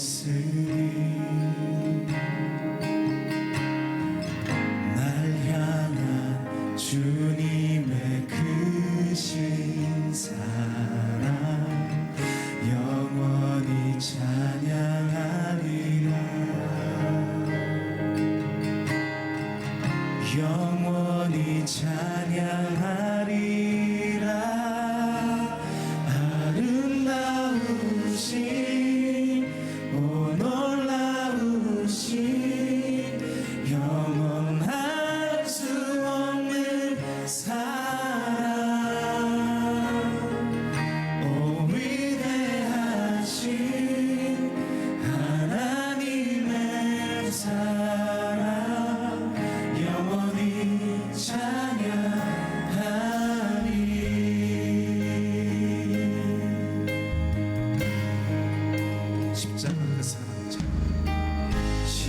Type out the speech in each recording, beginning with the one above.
있으니 날 향한 주님의 크신 사랑 영원히 찬양하리라. 영원히 찬양하리라. 아름다우신 오 놀라우신 영원할 수 없는 사랑 오 위대하신 하나님의 사랑 영원히 찬양하리.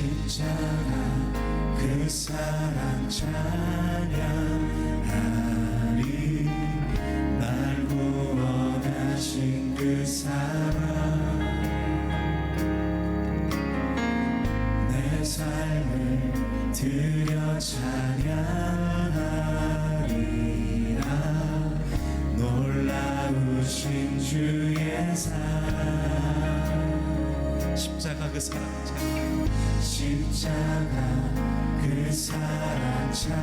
십자가 그 사랑 찬양하리. 날 구원하신 그 사랑 내 삶을 드려 찬양하리라. 놀라우신 주의 사랑 십자가 그 사랑 십자가 그 사랑 찬양하리.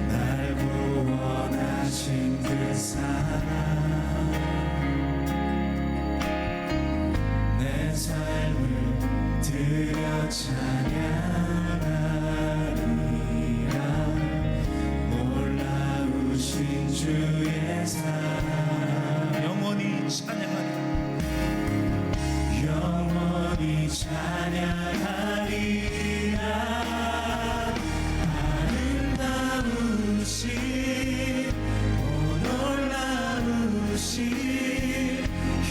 날 구원하신 그 사랑 내 삶을 드려 찬양하리라. 놀라우신 주의 사랑 영원히 찬양하리라. 영원히 찬양하리라. 아름다우신 오 놀라우신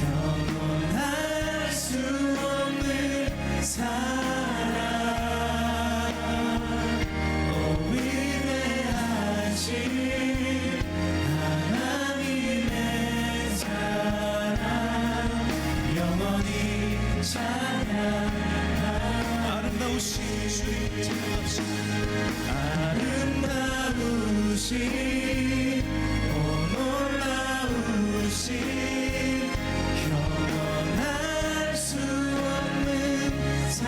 영원할 수 없는 사랑 오 위대하신 하나님의 사랑 영원히 찬양. 아름다우신 주님 아름다우신 오 놀라우신 영원할 수 없는 사랑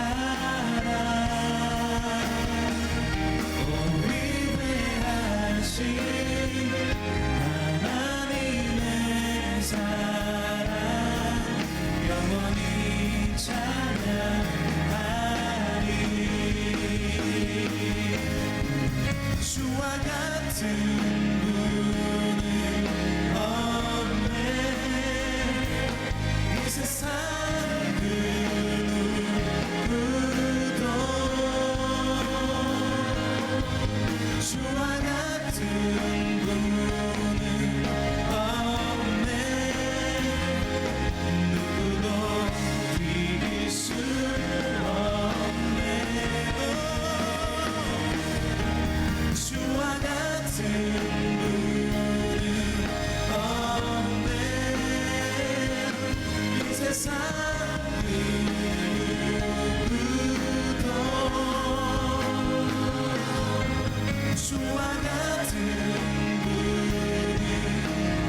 오 위대하신 하나님의 사랑 영원히 찬양하리. 주와 같은 분은 없네. 이 세상 그 누구도 주와 같은 분은 없네. 누구도 비길 수 없네. 주와 같은 분은 없네. 이 세상 그 누구도 주와 같은 분은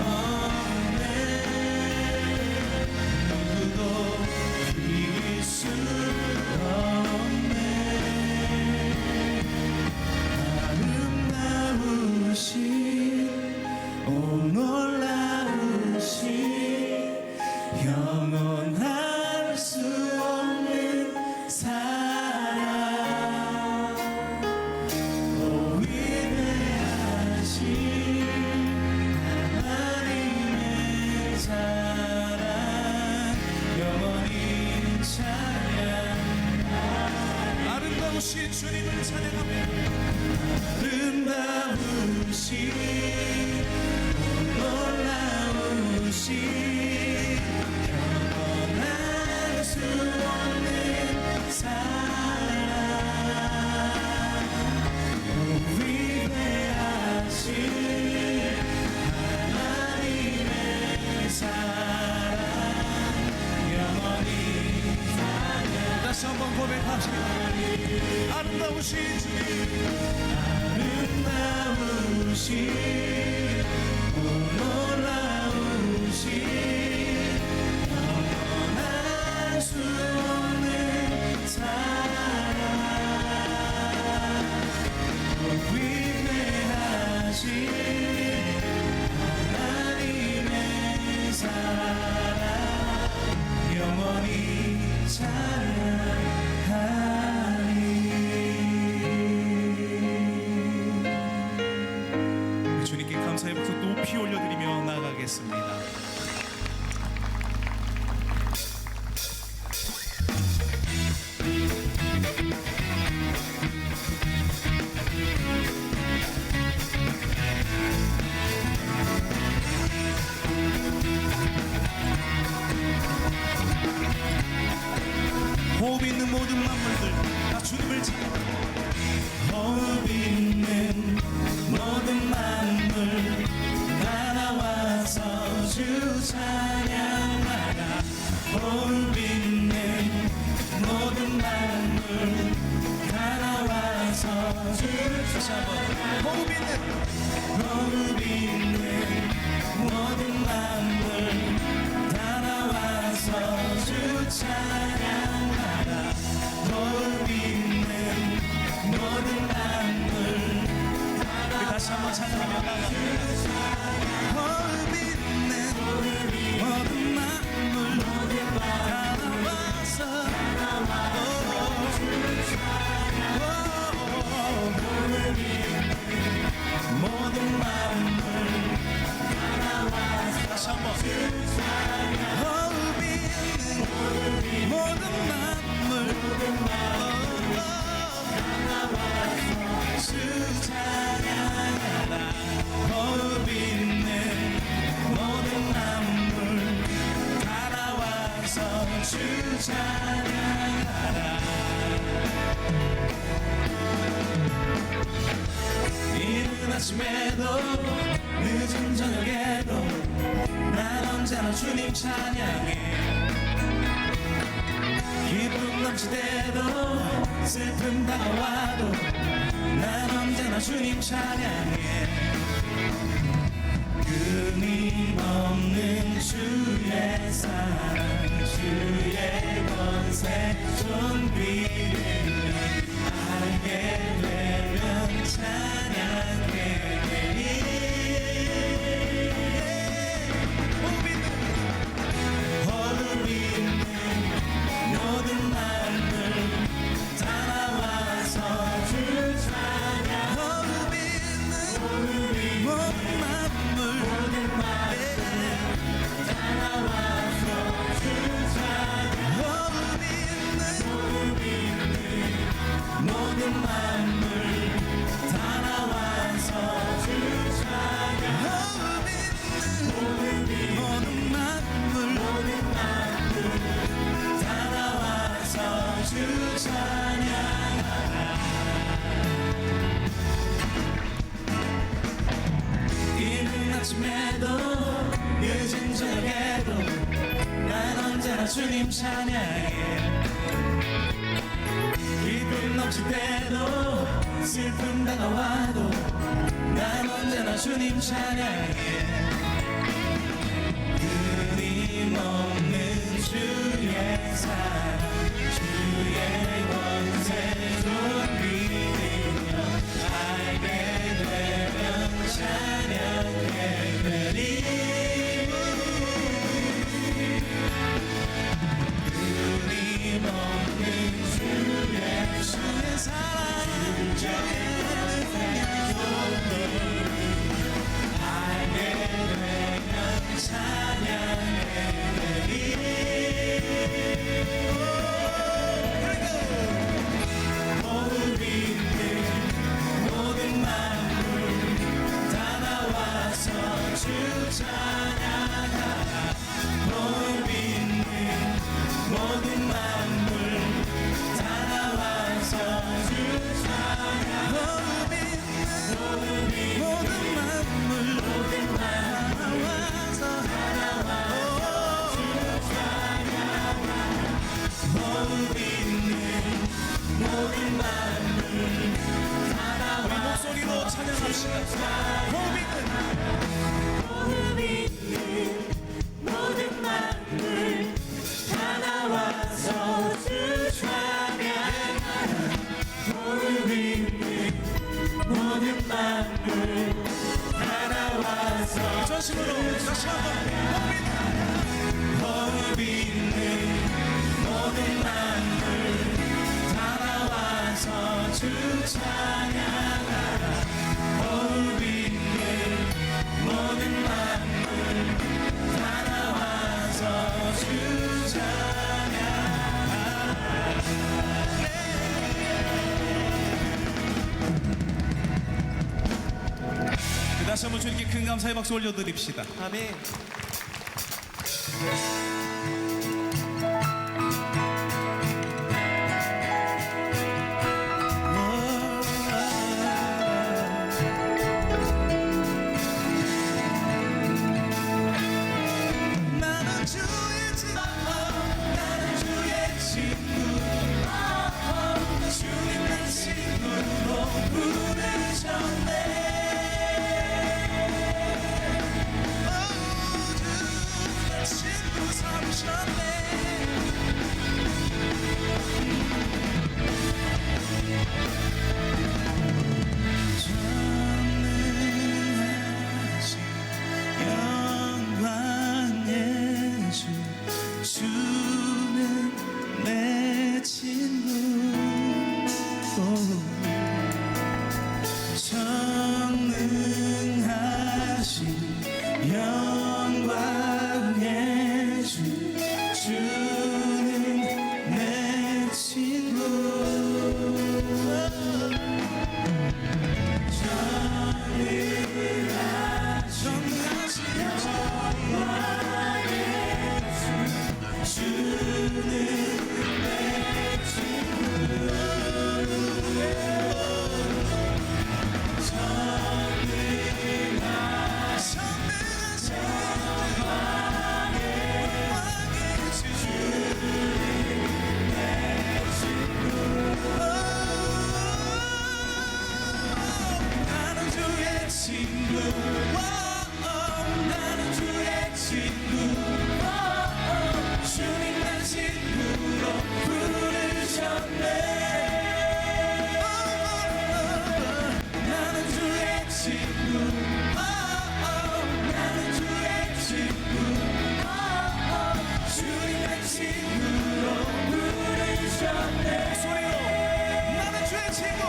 없네. 누구도 이길 수 없네. 아름다우신 오 놀라우신 영원할 수 없는 사랑 오 위대하신 하나님의 사랑 영원히 찬양. 아름다우신 주님을 찬양하며 아름다우신 놀라우신 영원할 수 없는 사랑 오 위대하신 하나님의 사랑 찬양합시다. 아름다우신 주님, 아름다우신 놀라우신 영원한 수 없는 사랑, 위대하신 하나님의 사랑 영원히 찬양하리. 주님께 감사의 박수 높이 올려드리며 나아가겠습니다. 호흡 있는 모든 만물들 다 주님을 찬양합니다. 호흡 있는 모든 만물 다 나와서 주 찬양하라. 호흡 있는 모든 만물 다 나와서 주 찬양하라. 호흡 있는 모든 만물 다 나와서 주 찬양하라. 호흡 있는 모든 만물 다시 한번 찬양하며 나가. 호흡 있는 모든 만물 다 나와서 모든 만물 다 나와서 다시 한번 호흡 있는 모든 만물 주 찬양하라. 호흡 있는 모든 만물 다 나와서 주 찬양하라. 이른 아침에도 늦은 저녁에도 난 언제나 주님 찬양해. 기쁨 넘칠 때도 슬픔 다가와도 난 언제나 주님 찬양해. 끊임없는 주의 사랑 주의 권세 존귀를 알게 되면 찬양해 되리. 호흡 있는 모든 만물 다 나와서 주 찬양. 호흡 있는 모든 만물 다 나와서 주 찬양. 호흡 있는 모든 만물 다 나와서 주 찬양. 호흡 있는 모든 만물 다 나와서 주 찬양하라. 이른 아침에도 늦은 저녁에도 난 언제나 주님 찬양해. 기쁨 넘칠 때도 슬픔 다가와도 난 언제나 주님 찬양해. 끊임없는 주의 사랑 주의 권세 존귀되며 알게 되면 찬양해 되리. 끊임없는 주의 사랑 주의 능력 알게 전심으로 다시 한번 호흡 있는 모든 만물 다 나와서 주 찬양하라. 호흡 있는 모든 만물 다 나와서 주 다시 한번 주님께 큰 감사의 박수 올려드립시다. 아멘. 나는 주의 친구, 나는 주의 친구, 주님 내 친구로 부르셨네. 친구 삼으셨네. 전능하신 영광의 주, 주는 내 친구. 전능하신 영광의 주, 주는 내 친구. 전능하신 영광의 주, 주는 내 친구. 나는 주의 친구, 나는 주의 친구, 주님 내 친구로 부르셨네. 나는 주의 친구, 나는 주의 친구, 주님 내 친구로 부르셨네. 소리로 나는 주의 친구,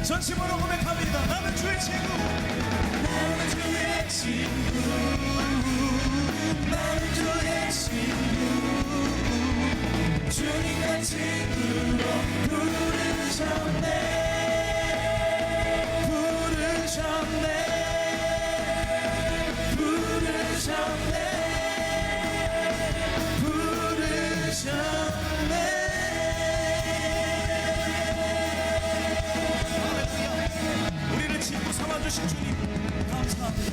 전심으로 고백합니다. 나는 주의 친구, 나는 주의 친구, 나는 주의 친구, 주님 내 친구로 부르셨네. 부르셨네. 부르셨네. 부르셨네. 우리를 친구 삼아주신 주님 감사합니다.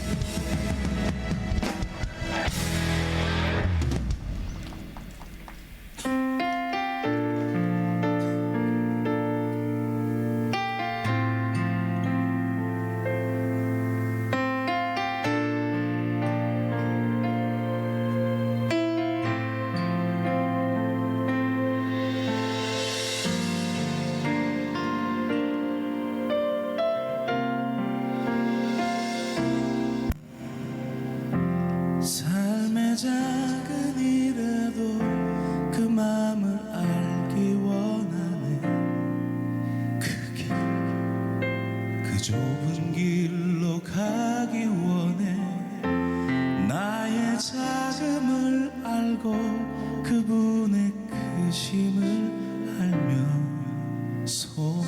삶의 작은 일에도 그 마음을 알기 원하네. 그 좁은 길로 가기 원해. 나의 작음을 알고 그분의 크심을 알며 소망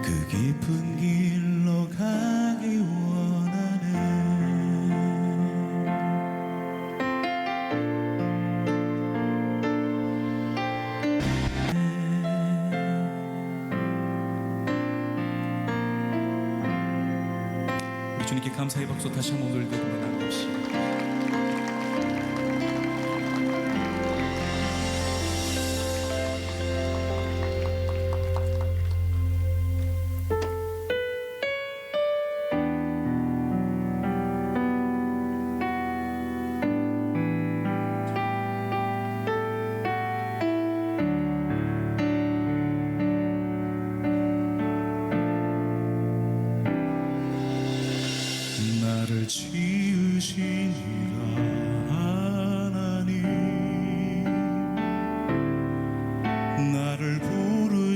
그 깊은 길로 가기 원하네. 주님께 감사의 박수 다시 한번 올려드리며 나갑시다.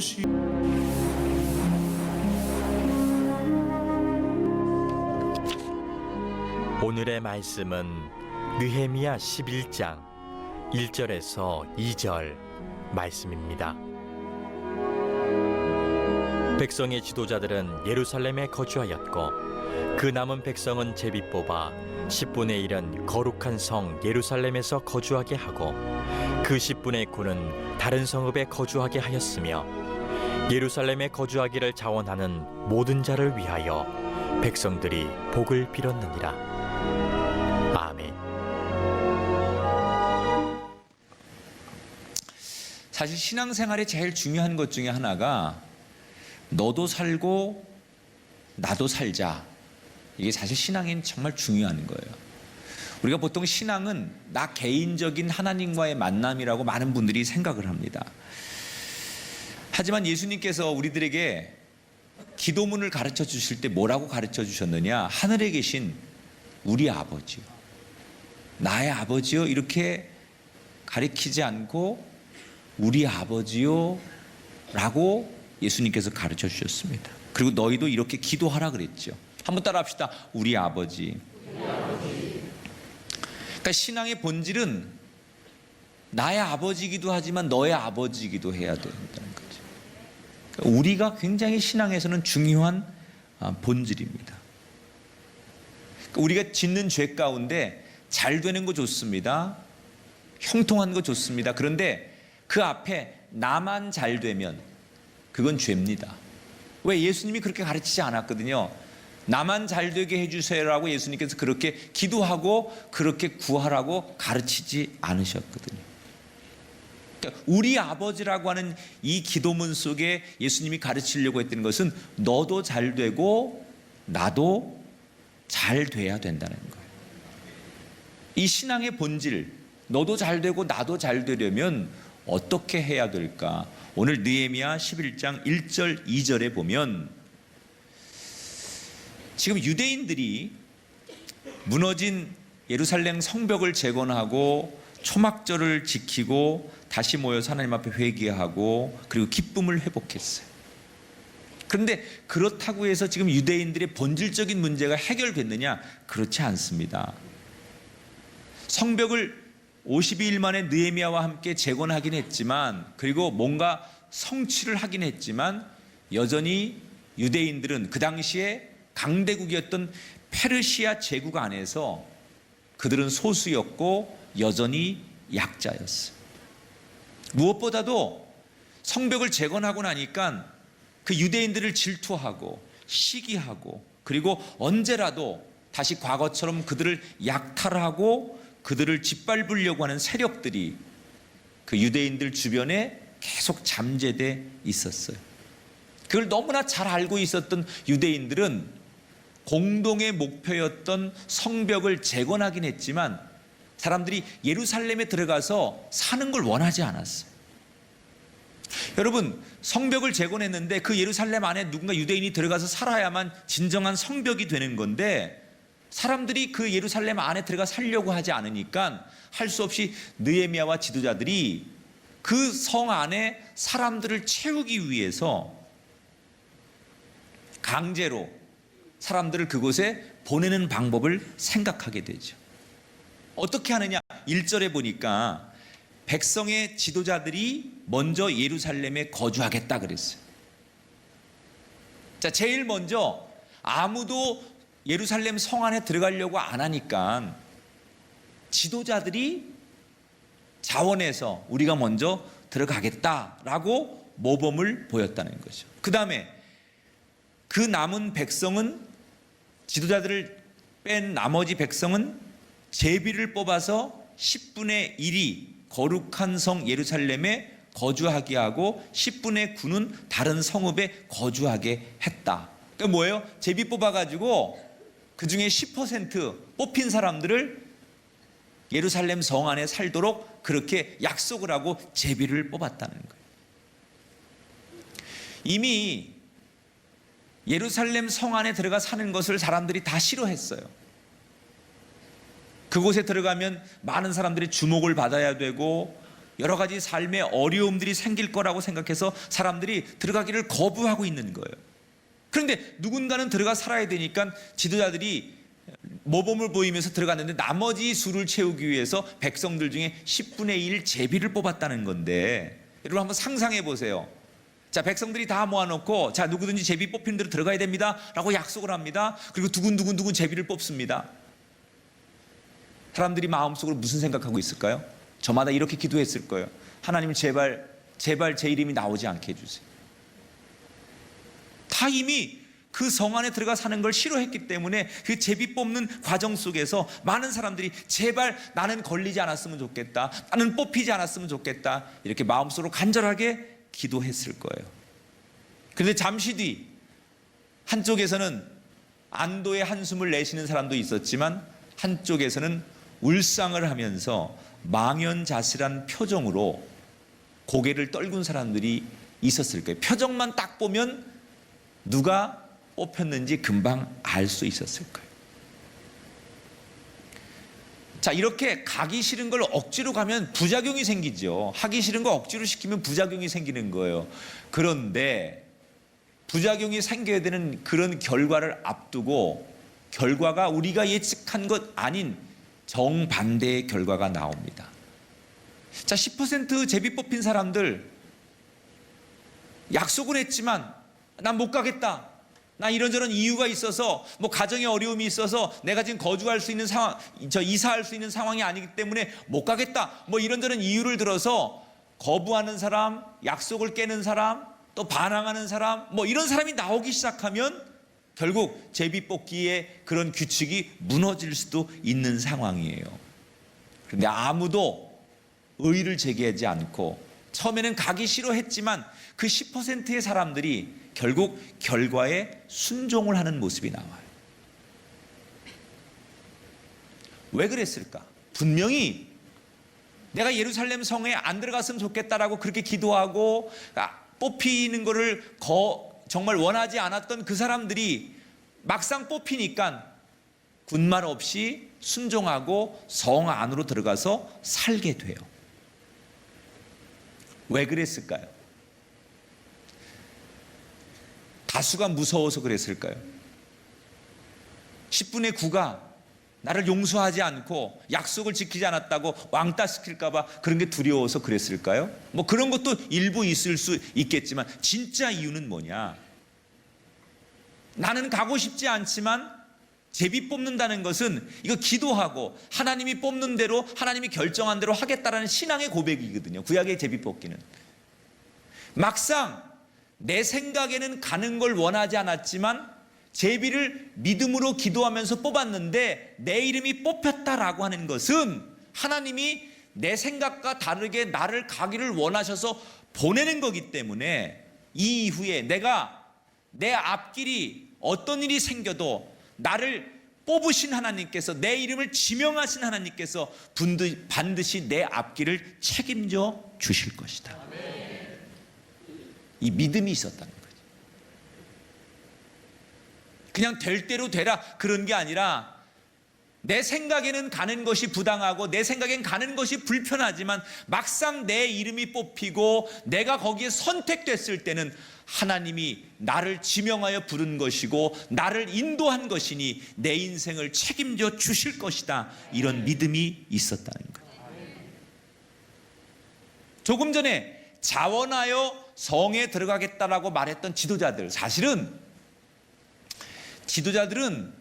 주시 오늘의 말씀은 느헤미야 11장 1절에서 2절 말씀입니다. 백성의 지도자들은 예루살렘에 거주하였고 그 남은 백성은 제비 뽑아 10분의 1은 거룩한 성 예루살렘에서 거주하게 하고 그 10분의 9는 다른 성읍에 거주하게 하였으며 예루살렘에 거주하기를 자원하는 모든 자를 위하여 백성들이 복을 빌었느니라. 아멘. 사실 신앙생활에 제일 중요한 것 중에 하나가 너도 살고 나도 살자. 이게 사실 신앙엔 정말 중요한 거예요. 우리가 보통 신앙은 나 개인적인 하나님과의 만남이라고 많은 분들이 생각을 합니다. 하지만 예수님께서 우리들에게 기도문을 가르쳐 주실 때 뭐라고 가르쳐 주셨느냐? 하늘에 계신 우리 아버지요, 나의 아버지요, 이렇게 가리키지 않고 우리 아버지요 라고 예수님께서 가르쳐 주셨습니다. 그리고 너희도 이렇게 기도하라 그랬죠. 한번 따라 합시다. 우리 아버지. 그러니까 신앙의 본질은 나의 아버지이기도 하지만 너의 아버지이기도 해야 된다는 거죠. 그러니까 우리가 굉장히 신앙에서는 중요한 본질입니다. 그러니까 우리가 짓는 죄 가운데 잘 되는 거 좋습니다. 형통한 거 좋습니다. 그런데 그 앞에 나만 잘 되면 그건 죄입니다. 왜? 예수님이 그렇게 가르치지 않았거든요. 나만 잘 되게 해주세요라고 예수님께서 그렇게 기도하고 그렇게 구하라고 가르치지 않으셨거든요. 그러니까 우리 아버지라고 하는 이 기도문 속에 예수님이 가르치려고 했던 것은 너도 잘 되고 나도 잘 돼야 된다는 거예요. 이 신앙의 본질, 너도 잘 되고 나도 잘 되려면 어떻게 해야 될까? 오늘 느헤미야 11장 1절 2절에 보면 지금 유대인들이 무너진 예루살렘 성벽을 재건하고 초막절을 지키고 다시 모여서 하나님 앞에 회개하고 그리고 기쁨을 회복했어요. 그런데 그렇다고 해서 지금 유대인들의 본질적인 문제가 해결됐느냐? 그렇지 않습니다. 성벽을 52일 만에 느헤미야와 함께 재건하긴 했지만, 그리고 뭔가 성취를 하긴 했지만, 여전히 유대인들은 그 당시에 강대국이었던 페르시아 제국 안에서 그들은 소수였고 여전히 약자였어요. 무엇보다도 성벽을 재건하고 나니까 그 유대인들을 질투하고 시기하고 그리고 언제라도 다시 과거처럼 그들을 약탈하고 그들을 짓밟으려고 하는 세력들이 그 유대인들 주변에 계속 잠재돼 있었어요. 그걸 너무나 잘 알고 있었던 유대인들은 공동의 목표였던 성벽을 재건하긴 했지만 사람들이 예루살렘에 들어가서 사는 걸 원하지 않았어요. 여러분, 성벽을 재건했는데 그 예루살렘 안에 누군가 유대인이 들어가서 살아야만 진정한 성벽이 되는 건데, 사람들이 그 예루살렘 안에 들어가 살려고 하지 않으니까 할 수 없이 느헤미야와 지도자들이 그 성 안에 사람들을 채우기 위해서 강제로 사람들을 그곳에 보내는 방법을 생각하게 되죠. 어떻게 하느냐? 1절에 보니까 백성의 지도자들이 먼저 예루살렘에 거주하겠다 그랬어요. 자, 제일 먼저 아무도 예루살렘 성 안에 들어가려고 안 하니까 지도자들이 자원해서 우리가 먼저 들어가겠다라고 모범을 보였다는 거죠. 그 다음에 그 남은 백성은, 지도자들을 뺀 나머지 백성은 제비를 뽑아서 10분의 1이 거룩한 성 예루살렘에 거주하게 하고 10분의 9는 다른 성읍에 거주하게 했다. 그러니까 뭐예요? 제비 뽑아가지고 그 중에 10% 뽑힌 사람들을 예루살렘 성 안에 살도록 그렇게 약속을 하고 제비를 뽑았다는 거예요. 이미 예루살렘 성 안에 들어가 사는 것을 사람들이 다 싫어했어요. 그곳에 들어가면 많은 사람들이 주목을 받아야 되고 여러 가지 삶의 어려움들이 생길 거라고 생각해서 사람들이 들어가기를 거부하고 있는 거예요. 그런데 누군가는 들어가 살아야 되니까 지도자들이 모범을 보이면서 들어갔는데 나머지 수를 채우기 위해서 백성들 중에 10분의 1 제비를 뽑았다는 건데, 여러분 한번 상상해 보세요. 자, 백성들이 다 모아놓고 자, 누구든지 제비 뽑히는 대로 들어가야 됩니다 라고 약속을 합니다. 그리고 두근두근 제비를 뽑습니다. 사람들이 마음속으로 무슨 생각하고 있을까요? 저마다 이렇게 기도했을 거예요. 하나님 제발 제 이름이 나오지 않게 해주세요. 다 이미 그 성 안에 들어가 사는 걸 싫어했기 때문에 그 제비 뽑는 과정 속에서 많은 사람들이 제발 나는 걸리지 않았으면 좋겠다, 나는 뽑히지 않았으면 좋겠다, 이렇게 마음속으로 간절하게 기도했을 거예요. 그런데 잠시 뒤 한쪽에서는 안도의 한숨을 내쉬는 사람도 있었지만 한쪽에서는 울상을 하면서 망연자실한 표정으로 고개를 떨군 사람들이 있었을 거예요. 표정만 딱 보면 누가 뽑혔는지 금방 알 수 있었을 거예요. 자, 이렇게 가기 싫은 걸 억지로 가면 부작용이 생기죠. 하기 싫은 거 억지로 시키면 부작용이 생기는 거예요. 그런데 부작용이 생겨야 되는 그런 결과를 앞두고 결과가 우리가 예측한 것 아닌 정반대의 결과가 나옵니다. 자, 10% 제비 뽑힌 사람들 약속은 했지만 난 못 가겠다, 나 이런저런 이유가 있어서, 뭐 가정에 어려움이 있어서 내가 지금 거주할 수 있는 상황, 이사할 수 있는 상황이 아니기 때문에 못 가겠다, 뭐 이런저런 이유를 들어서 거부하는 사람, 약속을 깨는 사람, 또 반항하는 사람, 뭐 이런 사람이 나오기 시작하면 결국 제비 뽑기의 그런 규칙이 무너질 수도 있는 상황이에요. 그런데 아무도 의의를 제기하지 않고 처음에는 가기 싫어했지만 그 10%의 사람들이 결국 결과에 순종을 하는 모습이 나와요. 왜 그랬을까? 분명히 내가 예루살렘 성에 안 들어갔으면 좋겠다라고 그렇게 기도하고 뽑히는 거를 정말 원하지 않았던 그 사람들이 막상 뽑히니까 군말 없이 순종하고 성 안으로 들어가서 살게 돼요. 왜 그랬을까요? 다수가 무서워서 그랬을까요? 10분의 9가 나를 용서하지 않고 약속을 지키지 않았다고 왕따시킬까 봐 그런 게 두려워서 그랬을까요? 뭐 그런 것도 일부 있을 수 있겠지만 진짜 이유는 뭐냐? 나는 가고 싶지 않지만 제비 뽑는다는 것은 이거 기도하고 하나님이 뽑는 대로, 하나님이 결정한 대로 하겠다라는 신앙의 고백이거든요. 구약의 제비 뽑기는. 막상 내 생각에는 가는 걸 원하지 않았지만 제비를 믿음으로 기도하면서 뽑았는데 내 이름이 뽑혔다라고 하는 것은 하나님이 내 생각과 다르게 나를 가기를 원하셔서 보내는 거기 때문에 이 이후에 내가 내 앞길이 어떤 일이 생겨도 나를 뽑으신 하나님께서, 내 이름을 지명하신 하나님께서 반드시 내 앞길을 책임져 주실 것이다. 이 믿음이 있었다는 거죠. 그냥 될 대로 되라 그런 게 아니라 내 생각에는 가는 것이 부당하고 내 생각엔 가는 것이 불편하지만 막상 내 이름이 뽑히고 내가 거기에 선택됐을 때는 하나님이 나를 지명하여 부른 것이고 나를 인도한 것이니 내 인생을 책임져 주실 것이다, 이런 믿음이 있었다는 거예요. 조금 전에 자원하여 성에 들어가겠다라고 말했던 지도자들, 사실은 지도자들은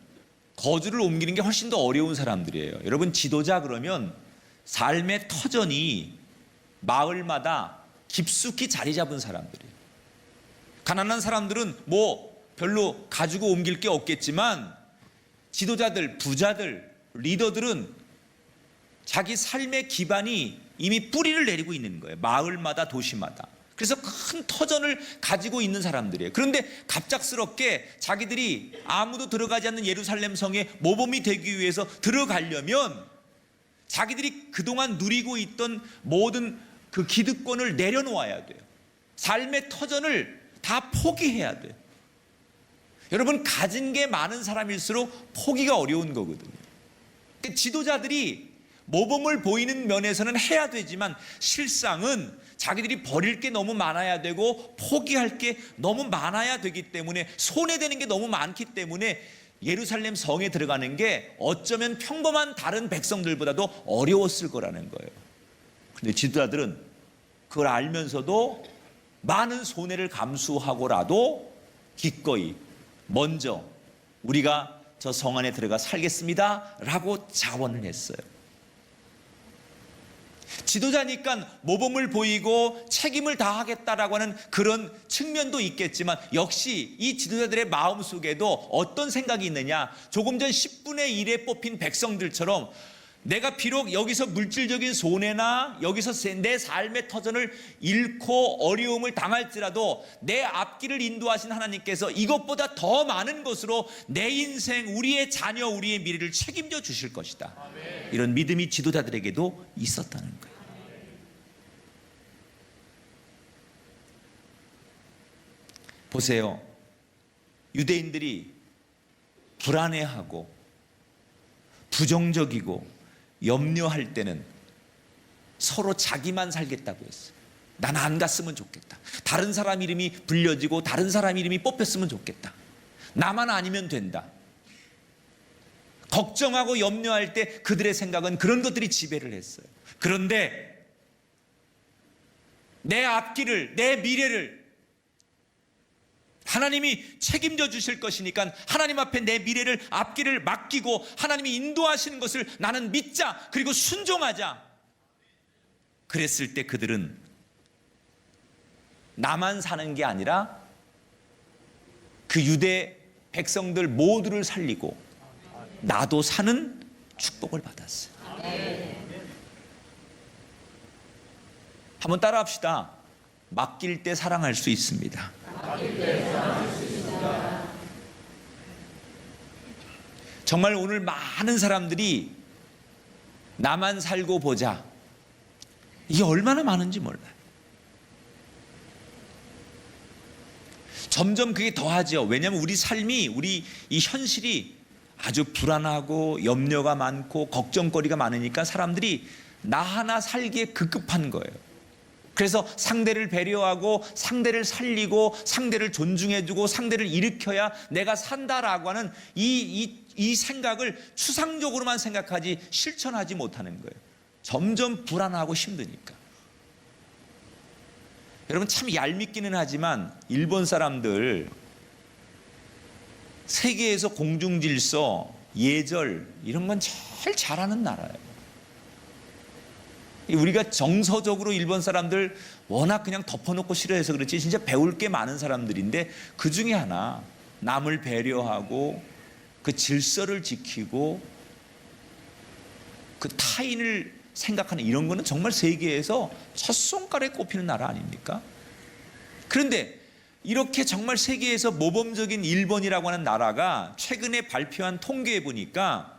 거주를 옮기는 게 훨씬 더 어려운 사람들이에요. 여러분, 지도자 그러면 삶의 터전이 마을마다 깊숙이 자리 잡은 사람들이에요. 가난한 사람들은 뭐 별로 가지고 옮길 게 없겠지만 지도자들, 부자들, 리더들은 자기 삶의 기반이 이미 뿌리를 내리고 있는 거예요. 마을마다, 도시마다. 그래서 큰 터전을 가지고 있는 사람들이에요. 그런데 갑작스럽게 자기들이 아무도 들어가지 않는 예루살렘 성에 모범이 되기 위해서 들어가려면 자기들이 그동안 누리고 있던 모든 그 기득권을 내려놓아야 돼요. 삶의 터전을 다 포기해야 돼요. 여러분, 가진 게 많은 사람일수록 포기가 어려운 거거든요. 그러니까 지도자들이 모범을 보이는 면에서는 해야 되지만 실상은 자기들이 버릴 게 너무 많아야 되고 포기할 게 너무 많아야 되기 때문에 손해되는 게 너무 많기 때문에 예루살렘 성에 들어가는 게 어쩌면 평범한 다른 백성들보다도 어려웠을 거라는 거예요. 그런데 지도자들은 그걸 알면서도 많은 손해를 감수하고라도 기꺼이 먼저 우리가 저 성 안에 들어가 살겠습니다 라고 자원을 했어요. 지도자니까 모범을 보이고 책임을 다하겠다라고 하는 그런 측면도 있겠지만 역시 이 지도자들의 마음속에도 어떤 생각이 있느냐, 조금 전 10분의 1에 뽑힌 백성들처럼 내가 비록 여기서 물질적인 손해나 여기서 내 삶의 터전을 잃고 어려움을 당할지라도 내 앞길을 인도하신 하나님께서 이것보다 더 많은 것으로 내 인생, 우리의 자녀, 우리의 미래를 책임져 주실 것이다. 이런 믿음이 지도자들에게도 있었다는 거예요. 보세요. 유대인들이 불안해하고 부정적이고 염려할 때는 서로 자기만 살겠다고 했어요. 난 안 갔으면 좋겠다. 다른 사람 이름이 불려지고 다른 사람 이름이 뽑혔으면 좋겠다. 나만 아니면 된다. 걱정하고 염려할 때 그들의 생각은 그런 것들이 지배를 했어요. 그런데 내 앞길을, 내 미래를 하나님이 책임져 주실 것이니까 하나님 앞에 내 미래를, 앞길을 맡기고 하나님이 인도하시는 것을 나는 믿자, 그리고 순종하자. 그랬을 때 그들은 나만 사는 게 아니라 그 유대 백성들 모두를 살리고 나도 사는 축복을 받았어요. 한번 따라 합시다. 맡길 때 사랑할 수 있습니다. 정말 오늘 많은 사람들이 나만 살고 보자, 이게 얼마나 많은지 몰라요. 점점 그게 더하죠. 왜냐하면 우리 삶이, 우리 이 현실이 아주 불안하고 염려가 많고 걱정거리가 많으니까 사람들이 나 하나 살기에 급급한 거예요. 그래서 상대를 배려하고 상대를 살리고 상대를 존중해주고 상대를 일으켜야 내가 산다라고 하는 이 생각을 추상적으로만 생각하지 실천하지 못하는 거예요. 점점 불안하고 힘드니까. 여러분 참 얄밉기는 하지만 일본 사람들 세계에서 공중질서, 예절 이런 건 제일 잘하는 나라예요. 우리가 정서적으로 일본 사람들 워낙 그냥 덮어놓고 싫어해서 그렇지 진짜 배울 게 많은 사람들인데 그 중에 하나, 남을 배려하고 그 질서를 지키고 그 타인을 생각하는 이런 거는 정말 세계에서 첫 손가락에 꼽히는 나라 아닙니까? 그런데 이렇게 정말 세계에서 모범적인 일본이라고 하는 나라가 최근에 발표한 통계에 보니까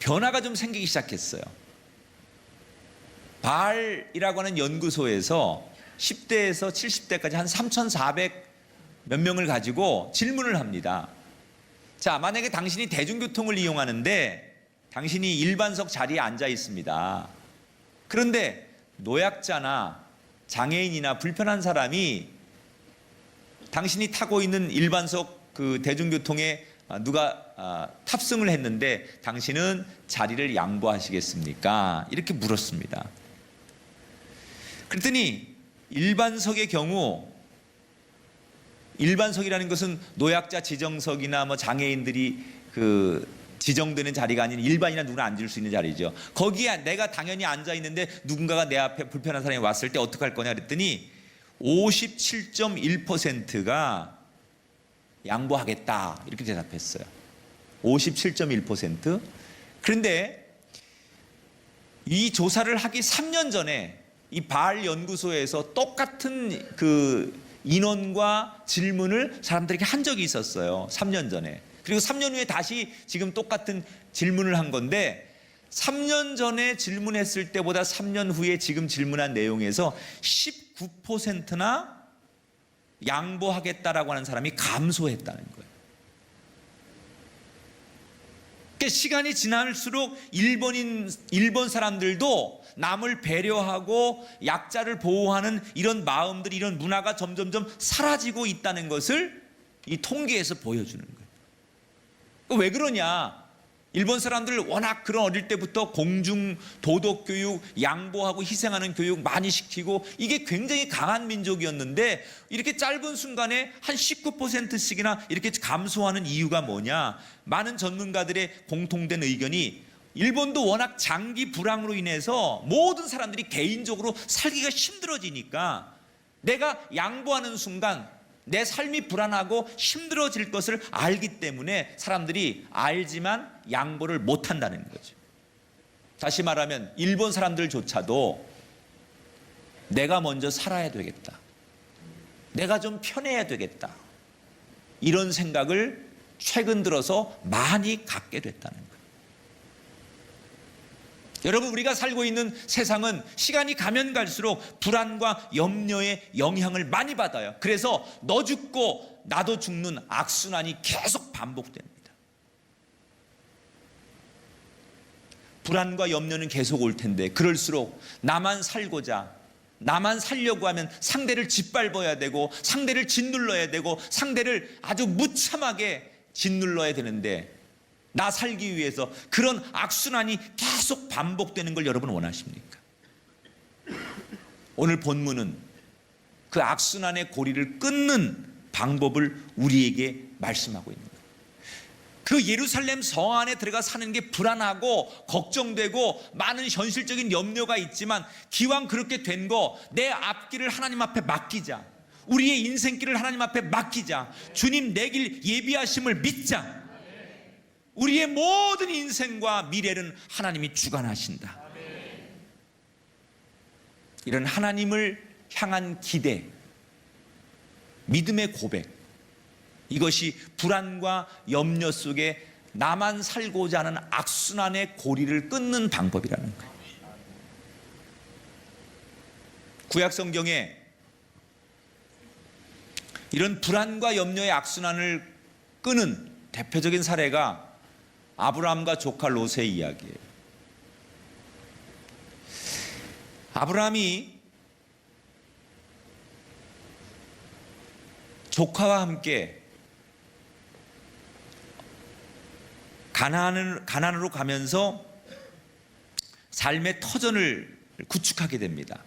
변화가 좀 생기기 시작했어요. 발이라고 하는 연구소에서 10대에서 70대까지 한 3,400 몇 명을 가지고 질문을 합니다. 자, 만약에 당신이 대중교통을 이용하는데 당신이 일반석 자리에 앉아 있습니다. 그런데 노약자나 장애인이나 불편한 사람이 당신이 타고 있는 일반석 그 대중교통에 누가 탑승을 했는데 당신은 자리를 양보하시겠습니까? 이렇게 물었습니다. 그랬더니 일반석의 경우, 일반석이라는 것은 노약자 지정석이나 뭐 장애인들이 그 지정되는 자리가 아닌 일반이나 누구나 앉을 수 있는 자리죠. 거기에 내가 당연히 앉아 있는데 누군가가 내 앞에 불편한 사람이 왔을 때 어떡할 거냐 그랬더니 57.1%가 양보하겠다 이렇게 대답했어요. 57.1%. 그런데 이 조사를 하기 3년 전에 이 발 연구소에서 똑같은 그 인원과 질문을 사람들에게 한 적이 있었어요. 3년 전에. 그리고 3년 후에 다시 지금 똑같은 질문을 한 건데 3년 전에 질문했을 때보다 3년 후에 지금 질문한 내용에서 19%나 양보하겠다라고 하는 사람이 감소했다는 거예요. 그러니까 시간이 지날수록 일본 사람들도 남을 배려하고 약자를 보호하는 이런 마음들, 이런 문화가 점점점 사라지고 있다는 것을 이 통계에서 보여주는 거예요. 왜 그러냐? 일본 사람들 워낙 그런 어릴 때부터 공중 도덕 교육, 양보하고 희생하는 교육 많이 시키고 이게 굉장히 강한 민족이었는데 이렇게 짧은 순간에 한 19%씩이나 이렇게 감소하는 이유가 뭐냐? 많은 전문가들의 공통된 의견이 일본도 워낙 장기 불황으로 인해서 모든 사람들이 개인적으로 살기가 힘들어지니까 내가 양보하는 순간 내 삶이 불안하고 힘들어질 것을 알기 때문에 사람들이 알지만 양보를 못한다는 거죠. 다시 말하면 일본 사람들조차도 내가 먼저 살아야 되겠다, 내가 좀 편해야 되겠다, 이런 생각을 최근 들어서 많이 갖게 됐다는 거예요. 여러분, 우리가 살고 있는 세상은 시간이 가면 갈수록 불안과 염려의 영향을 많이 받아요. 그래서 너 죽고 나도 죽는 악순환이 계속 반복됩니다. 불안과 염려는 계속 올 텐데 그럴수록 나만 살고자, 나만 살려고 하면 상대를 짓밟아야 되고 상대를 짓눌러야 되고 상대를 아주 무참하게 짓눌러야 되는데 나 살기 위해서 그런 악순환이 계속 반복되는 걸 여러분 원하십니까? 오늘 본문은 그 악순환의 고리를 끊는 방법을 우리에게 말씀하고 있는 거예요. 그 예루살렘 성 안에 들어가 사는 게 불안하고 걱정되고 많은 현실적인 염려가 있지만 기왕 그렇게 된 거 내 앞길을 하나님 앞에 맡기자, 우리의 인생길을 하나님 앞에 맡기자, 주님 내 길 예비하심을 믿자. 우리의 모든 인생과 미래는 하나님이 주관하신다. 이런 하나님을 향한 기대, 믿음의 고백, 이것이 불안과 염려 속에 나만 살고자 하는 악순환의 고리를 끊는 방법이라는 거예요. 구약 성경에 이런 불안과 염려의 악순환을 끄는 대표적인 사례가 아브라함과 조카 롯의 이야기예요. 아브라함이 조카와 함께 가나안으로 가면서 삶의 터전을 구축하게 됩니다.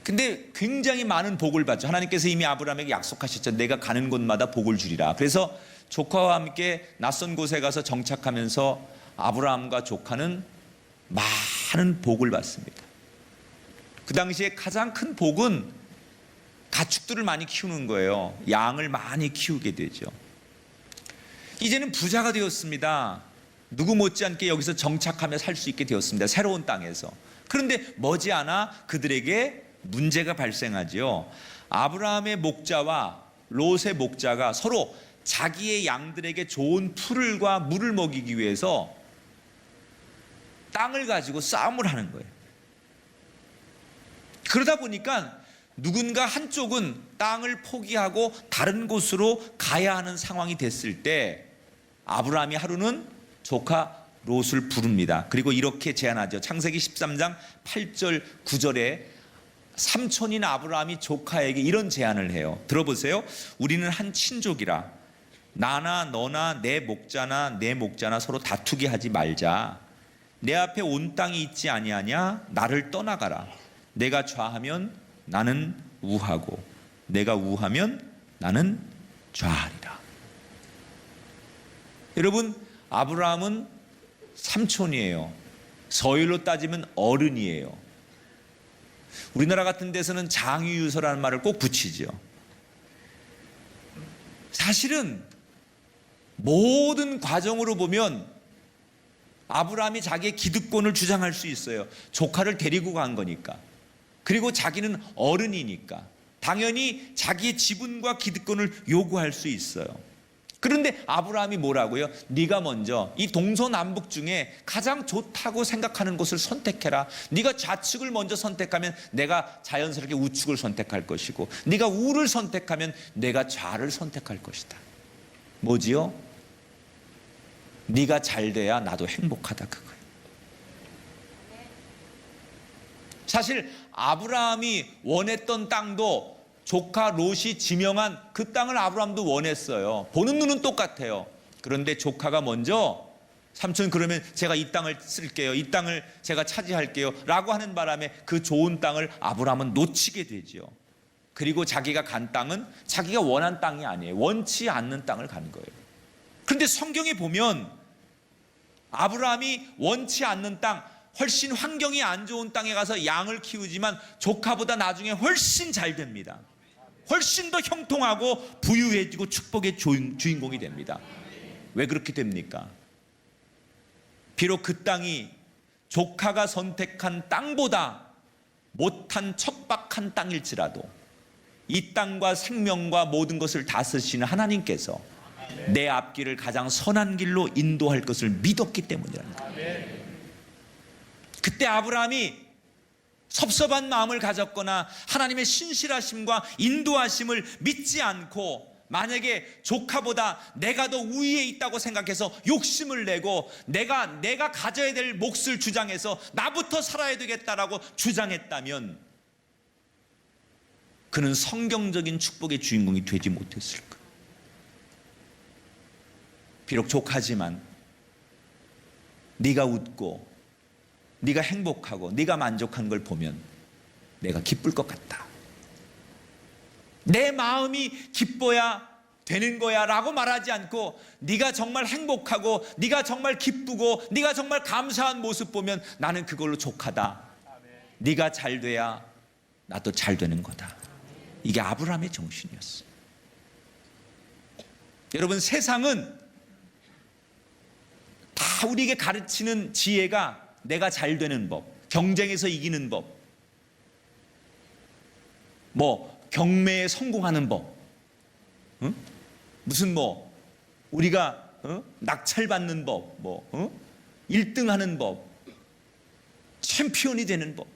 근데 굉장히 많은 복을 받죠. 하나님께서 이미 아브라함에게 약속하셨죠. 내가 가는 곳마다 복을 주리라. 그래서 조카와 함께 낯선 곳에 가서 정착하면서 아브라함과 조카는 많은 복을 받습니다. 그 당시에 가장 큰 복은 가축들을 많이 키우는 거예요. 양을 많이 키우게 되죠. 이제는 부자가 되었습니다. 누구 못지않게 여기서 정착하며 살 수 있게 되었습니다. 새로운 땅에서. 그런데 머지않아 그들에게 문제가 발생하지요. 아브라함의 목자와 롯의 목자가 서로 자기의 양들에게 좋은 풀과 물을 먹이기 위해서 땅을 가지고 싸움을 하는 거예요. 그러다 보니까 누군가 한쪽은 땅을 포기하고 다른 곳으로 가야 하는 상황이 됐을 때 아브라함이 하루는 조카 롯을 부릅니다. 그리고 이렇게 제안하죠. 창세기 13장 8절 9절에 삼촌인 아브라함이 조카에게 이런 제안을 해요. 들어보세요. 우리는 한 친족이라 나나 너나 내 목자나 서로 다투게 하지 말자. 내 앞에 온 땅이 있지 아니하냐? 나를 떠나가라. 내가 좌하면 나는 우하고 내가 우하면 나는 좌하리라. 여러분, 아브라함은 삼촌이에요. 서열로 따지면 어른이에요. 우리나라 같은 데서는 장유유서라는 말을 꼭 붙이죠. 사실은 모든 과정으로 보면 아브라함이 자기의 기득권을 주장할 수 있어요. 조카를 데리고 간 거니까. 그리고 자기는 어른이니까 당연히 자기의 지분과 기득권을 요구할 수 있어요. 그런데 아브라함이 뭐라고요? 네가 먼저 이 동서남북 중에 가장 좋다고 생각하는 것을 선택해라. 네가 좌측을 먼저 선택하면 내가 자연스럽게 우측을 선택할 것이고 네가 우를 선택하면 내가 좌를 선택할 것이다. 뭐지요? 네가 잘 돼야 나도 행복하다 그거예요. 사실 아브라함이 원했던 땅도 조카 롯이 지명한 그 땅을 아브라함도 원했어요. 보는 눈은 똑같아요. 그런데 조카가 먼저 삼촌 그러면 제가 이 땅을 쓸게요. 이 땅을 제가 차지할게요. 라고 하는 바람에 그 좋은 땅을 아브라함은 놓치게 되죠. 그리고 자기가 간 땅은 자기가 원한 땅이 아니에요. 원치 않는 땅을 간 거예요. 그런데 성경에 보면 아브라함이 원치 않는 땅, 훨씬 환경이 안 좋은 땅에 가서 양을 키우지만 조카보다 나중에 훨씬 잘 됩니다. 훨씬 더 형통하고 부유해지고 축복의 주인공이 됩니다. 왜 그렇게 됩니까? 비록 그 땅이 조카가 선택한 땅보다 못한 척박한 땅일지라도 이 땅과 생명과 모든 것을 다스리시는 하나님께서 내 앞길을 가장 선한 길로 인도할 것을 믿었기 때문이라는 거예요. 그때 아브라함이 섭섭한 마음을 가졌거나 하나님의 신실하심과 인도하심을 믿지 않고 만약에 조카보다 내가 더 우위에 있다고 생각해서 욕심을 내고 내가 가져야 될 몫을 주장해서 나부터 살아야 되겠다라고 주장했다면 그는 성경적인 축복의 주인공이 되지 못했을 거예요. 비록 조카지만 네가 웃고 네가 행복하고 네가 만족한 걸 보면 내가 기쁠 것 같다. 내 마음이 기뻐야 되는 거야 라고 말하지 않고 네가 정말 행복하고 네가 정말 기쁘고 네가 정말 감사한 모습 보면 나는 그걸로 족하다. 네가 잘 돼야 나도 잘 되는 거다. 이게 아브라함의 정신이었어요. 여러분, 세상은 다 우리에게 가르치는 지혜가 내가 잘 되는 법, 경쟁에서 이기는 법, 경매에 성공하는 법, 무슨 우리가 낙찰받는 법, 1등하는 법, 챔피언이 되는 법,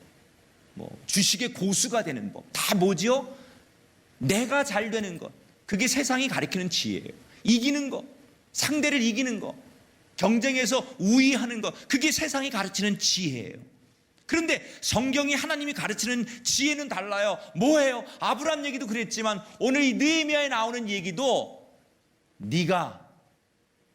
주식의 고수가 되는 법, 다 뭐지요? 내가 잘 되는 것. 그게 세상이 가르치는 지혜예요. 이기는 것, 상대를 이기는 것, 경쟁에서 우위하는 것, 그게 세상이 가르치는 지혜예요. 그런데 성경이 하나님이 가르치는 지혜는 달라요. 뭐예요? 아브라함 얘기도 그랬지만 오늘 이 느헤미야에 나오는 얘기도 네가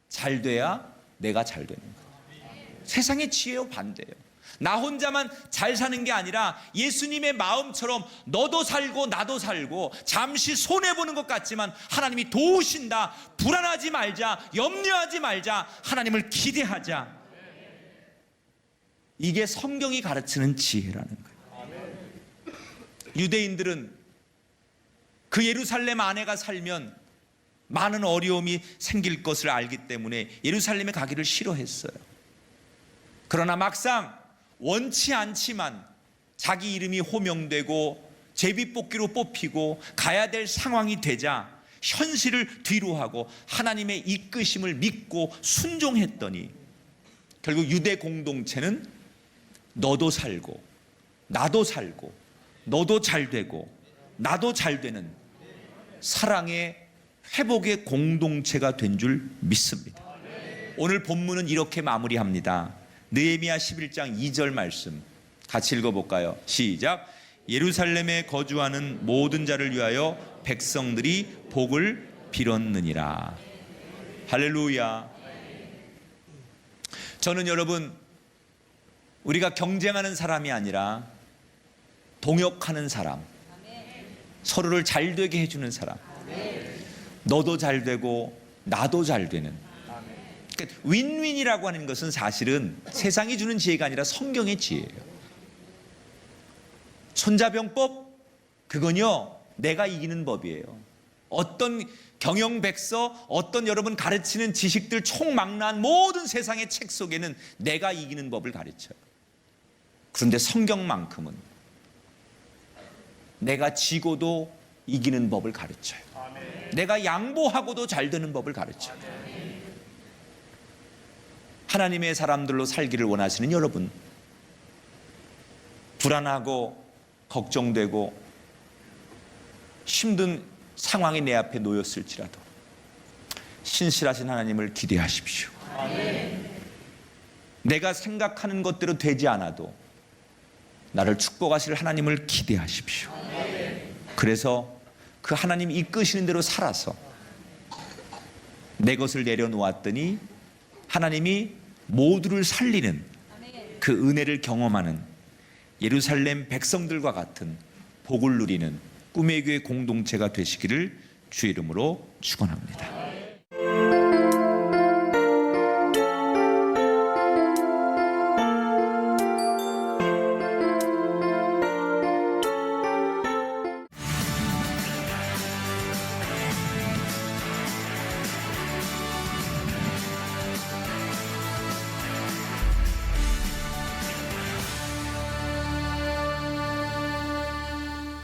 잘 돼야 내가 잘 되는 거예요. 세상의 지혜와 반대예요. 나 혼자만 잘 사는 게 아니라 예수님의 마음처럼 너도 살고 나도 살고 잠시 손해보는 것 같지만 하나님이 도우신다. 불안하지 말자. 염려하지 말자. 하나님을 기대하자. 이게 성경이 가르치는 지혜라는 거예요. 유대인들은 그 예루살렘 안에가 살면 많은 어려움이 생길 것을 알기 때문에 예루살렘에 가기를 싫어했어요. 그러나 막상 원치 않지만 자기 이름이 호명되고 제비뽑기로 뽑히고 가야 될 상황이 되자 현실을 뒤로하고 하나님의 이끄심을 믿고 순종했더니 결국 유대 공동체는 너도 살고 나도 살고 너도 잘 되고 나도 잘 되는 사랑의 회복의 공동체가 된 줄 믿습니다. 오늘 본문은 이렇게 마무리합니다. 느헤미야 11장 2절 말씀 같이 읽어볼까요? 시작. 예루살렘에 거주하는 모든 자를 위하여 백성들이 복을 빌었느니라. 할렐루야. 저는 여러분, 우리가 경쟁하는 사람이 아니라 동역하는 사람, 서로를 잘 되게 해주는 사람, 너도 잘 되고 나도 잘 되는, 그러니까 윈윈이라고 하는 것은 사실은 세상이 주는 지혜가 아니라 성경의 지혜예요. 손자병법, 그건요 내가 이기는 법이에요. 어떤 경영백서, 어떤 여러분 가르치는 지식들 총망라한 모든 세상의 책 속에는 내가 이기는 법을 가르쳐요. 그런데 성경만큼은 내가 지고도 이기는 법을 가르쳐요. 내가 양보하고도 잘 되는 법을 가르쳐요. 하나님의 사람들로 살기를 원하시는 여러분, 불안하고 걱정되고 힘든 상황이 내 앞에 놓였을지라도 신실하신 하나님을 기대하십시오. 내가 생각하는 것대로 되지 않아도 나를 축복하실 하나님을 기대하십시오. 그래서 그 하나님 이끄시는 대로 살아서 내 것을 내려놓았더니 하나님이 모두를 살리는 그 은혜를 경험하는 예루살렘 백성들과 같은 복을 누리는 꿈의 교회 공동체가 되시기를 주의 이름으로 축원합니다.